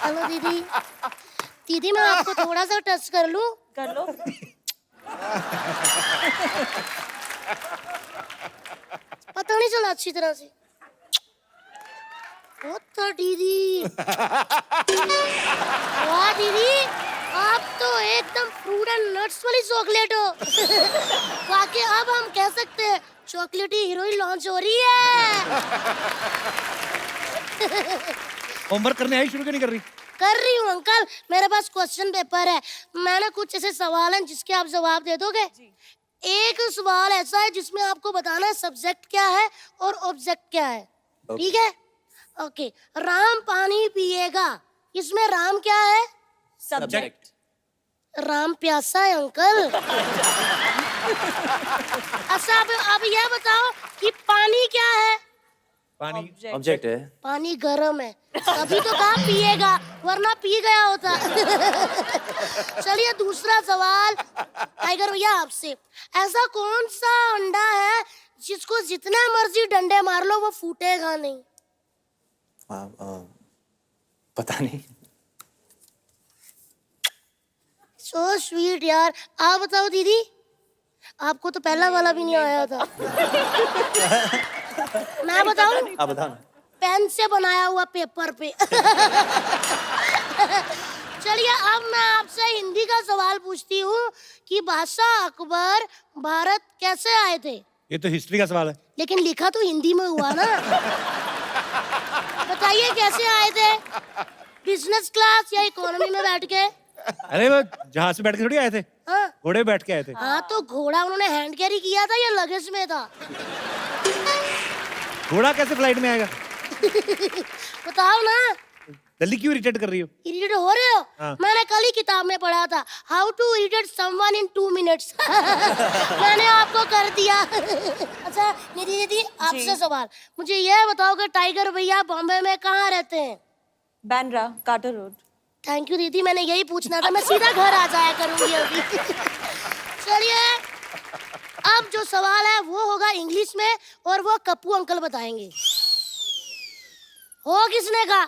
हेलो दीदी मैं आपको थोड़ा सा टच कर लूं? कर लो। पता नहीं चला अच्छी तरह से। दीदी। वाह दीदी, आप तो एकदम फ्रूट एंड नट्स वाली चॉकलेट हो। वाकई अब हम कह सकते हैं चॉकलेटी हीरोइन लॉन्च हो रही है। होमवर्क करने आई, शुरू क्यों नहीं कर रही? कर रही हूँ अंकल, मेरे पास क्वेश्चन पेपर है। मैंने कुछ ऐसे सवाल हैं जिसके आप जवाब दे दोगे? एक सवाल ऐसा है जिसमें आपको बताना है सब्जेक्ट क्या है और ऑब्जेक्ट क्या है। ठीक है? ओके। राम पानी पिएगा, इसमें राम क्या है? सब्जेक्ट। राम प्यासा है अंकल। अच्छा अब यह बताओ कि पानी क्या है? पानी ऑब्जेक्ट है। पानी गर्म है, तभी तो कहा पिएगा, वरना पी गया होता। चलिए दूसरा सवाल टाइगर भैया आपसे, ऐसा कौन सा अंडा है जिसको जितना मर्जी डंडे मार लो वो फूटेगा नहीं? पता नहीं। सो स्वीट यार। आप बताओ दीदी, आपको तो पहला वाला भी नहीं आया था। मैं बताऊं? आप बताओ। पेन से बनाया हुआ पेपर पे। चलिए अब मैं आपसे हिंदी का सवाल पूछती हूँ कि बादशाह अकबर भारत कैसे आए थे? ये तो हिस्ट्री का सवाल है। लेकिन लिखा तो हिंदी में हुआ ना। बताइए कैसे आए थे? बिजनेस क्लास या इकोनॉमी में बैठ के? अरे वो जहाज पे बैठ के थोड़ी आए थे, हाँ? घोड़े पे बैठ के आए थे। हाँ तो घोड़ा उन्होंने हैंड कैरी किया था या लगेज में था? घोड़ा कैसे फ्लाइट में आएगा? बताओ ना। जल्दी क्यों इरिटेट कर रही हो? इरिटेट हो रहे हो? हाँ। मैंने कल ही किताब में पढ़ा था, how to irritate someone in 2 minutes. मैंने आपको कर दिया। अच्छा निधि आपसे सवाल, मुझे यह बताओ कि टाइगर भैया बॉम्बे में कहाँ रहते हैं? Bandra, Carter road. Thank you दीदी, मैंने यही पूछना था, मैं सीधा घर आ जाया करूंगी अभी। चलिए अब जो सवाल है वो होगा इंग्लिश में और वो कप्पू अंकल बताएंगे। हो किसने कहा?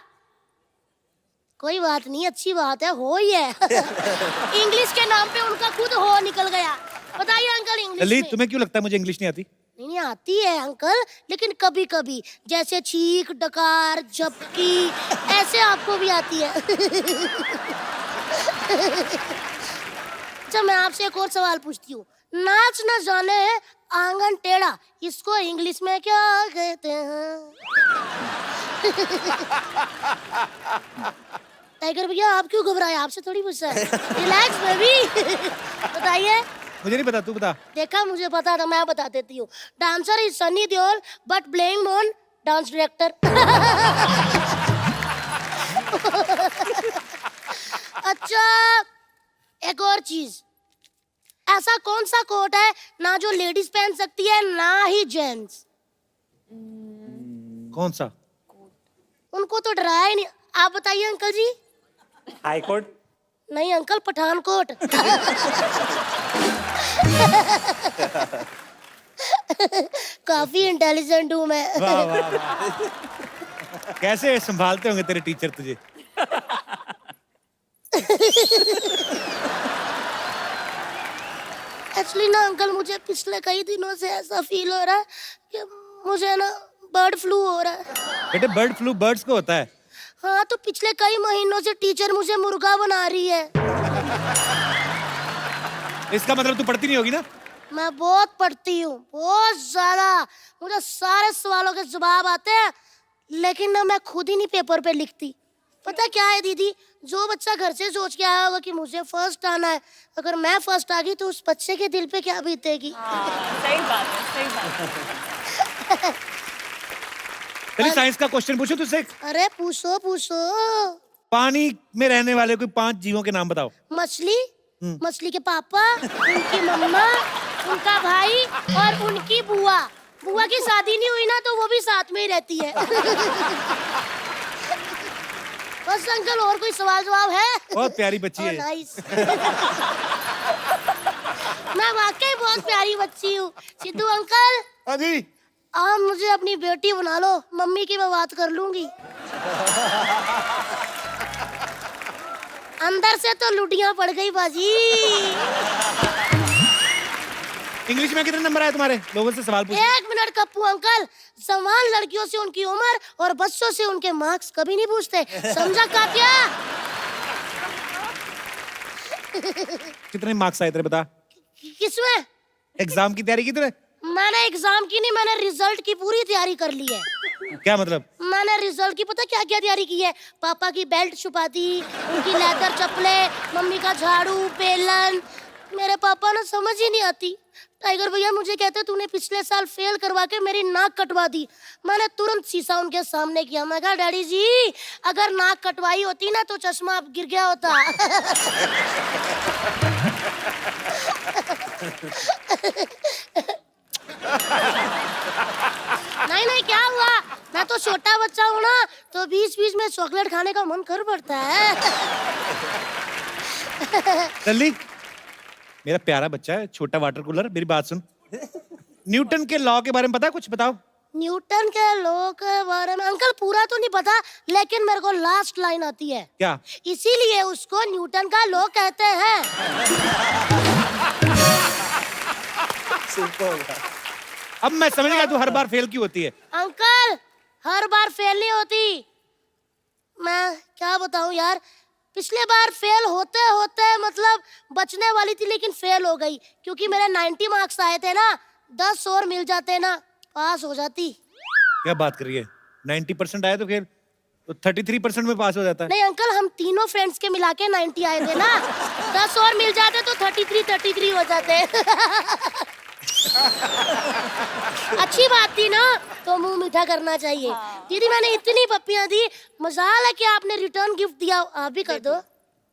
कोई बात नहीं, अच्छी बात है, हो ही है। इंग्लिश के नाम पे उनका खुद हो निकल गया। बताइए अंकल इंग्लिश ललित में। तुम्हें क्यों लगता है मुझे इंग्लिश नहीं आती? नहीं आती है अंकल, लेकिन कभी कभी जैसे छींक, डकार, झपकी, ऐसे आपको भी आती है। अच्छा मैं आपसे एक और सवाल पूछती हूँ। नाच न जाने आंगन टेढ़ा, इसको इंग्लिश में क्या कहते हैं? टाइगर भैया आप क्यों घबराए? आपसे थोड़ी पूछा है। Relax baby. बताइए। मुझे नहीं पता, तू बता। देखा मुझे पता था, मैं बता देती हूँ। Dancer is Sunny Deol but blaming on dance director. अच्छा एक और चीज, ऐसा कौन सा कोट है ना जो लेडीज पहन सकती है ना ही जेंट्स? कौन सा? उनको तो डराया ही नहीं। आप बताइए अंकल जी। High court. नहीं अंकल, पठानकोट। काफी इंटेलिजेंट हूँ मैं। वाह वाह वाह। कैसे संभालते होंगे तेरे टीचर तुझे? एक्चुअली ना अंकल, मुझे पिछले कई दिनों से ऐसा फील हो रहा है कि मुझे ना बर्ड फ्लू हो रहा है। बेटे बर्ड फ्लू बर्ड्स को होता है। हाँ तो पिछले कई महीनों से टीचर मुझे मुर्गा बना रही है। इसका मतलब तू पढ़ती नहीं होगी ना? मैं बहुत पढ़ती हूँ, बहुत ज्यादा। मुझे सारे सवालों के जवाब आते हैं, लेकिन ना मैं खुद ही नहीं पेपर पे लिखती। पता क्या है दीदी, जो बच्चा घर से सोच के आया होगा कि मुझे फर्स्ट आना है, अगर मैं फर्स्ट आ गई तो उस बच्चे के दिल पे क्या बीतेगी? सही बात है, सही बात है। चलिए साइंस का क्वेश्चन पूछो तुझसे। अरे पूछो पूछो। पानी में रहने वाले कोई 5 जीवों के नाम बताओ। मछली, मछली के पापा, उनकी मम्मा, उनका भाई और उनकी बुआ। बुआ की शादी नहीं हुई ना तो वो भी साथ में ही रहती है। बस अंकल, और कोई सवाल जवाब है? बहुत प्यारी बच्ची है। नाइस। मैं वाकई बहुत प्यारी बच्ची हूँ। सिद्धू अंकल। हाँ जी। आप मुझे अपनी बेटी बना लो, मम्मी की मैं बात कर लूंगी। अंदर से तो लुटियां पड़ गई बाजी। इंग्लिश में कितने नंबर आए तुम्हारे? लोगों से सवाल पूछ। 1 मिनट कप्पू अंकल, समान लड़कियों से उनकी उम्र और बच्चों से उनके मार्क्स कभी नहीं पूछते, समझा कात्या? कितने मार्क्स आए तेरे बता? किसमें? एग्जाम की तैयारी की तूने? मैंने एग्जाम की नहीं, मैंने रिजल्ट की पूरी तैयारी कर ली है। क्या मतलब? मैंने रिजल्ट की पता क्या क्या तैयारी की है? पापा की बेल्ट छुपा दी, उनकी लेदर चप्पलें, मम्मी का झाड़ू, बेलन। मेरे पापा ना समझ ही नहीं आती। टाइगर भैया मुझे कहते तूने पिछले साल फेल करवा के मेरी नाक कटवा दी। मैंने तुरंत शीशा उनके सामने किया। मैं कहा डैडी जी, अगर नाक कटवाई होती ना तो चश्मा अब गिर गया होता। नहीं नहीं, क्या हुआ? मैं तो छोटा बच्चा हूँ ना, तो बीच बीच में चॉकलेट खाने का मन कर पड़ता है। जल्दी, मेरा प्यारा बच्चा है, छोटा वाटर कूलर, मेरी बात सुन। न्यूटन के लॉ के बारे में पता है कुछ? बताओ। न्यूटन के लॉ के बारे में अंकल पूरा तो नहीं पता, लेकिन मेरे को लास्ट लाइन आती है। क्या? इसीलिए उसको न्यूटन का लॉ कहते हैं। अब मैं समझ गया तू हर बार फेल क्यों होती है। अंकल हर बार फेल नहीं होती। मैं क्या बताऊं यार, पिछले बार फेल होते होते मतलब बचने वाली थी, लेकिन फेल हो गई क्योंकि मेरे 90 मार्क्स आए थे ना। 10 और मिल जाते ना, पास हो जाती। क्या बात कर रही है? 90% आए तो फिर तो 33% में पास हो जाता है। नहीं अंकल, हम तीनों फ्रेंड्स के मिला के 90 आए थे ना। 10 और मिल जाते तो 33 हो जाते। अच्छी बात थी ना, तो मुंह मीठा करना चाहिए। दीदी मैंने इतनी पप्पियां दी, मजाल है कि आपने रिटर्न गिफ्ट दिया। आप भी कर दो।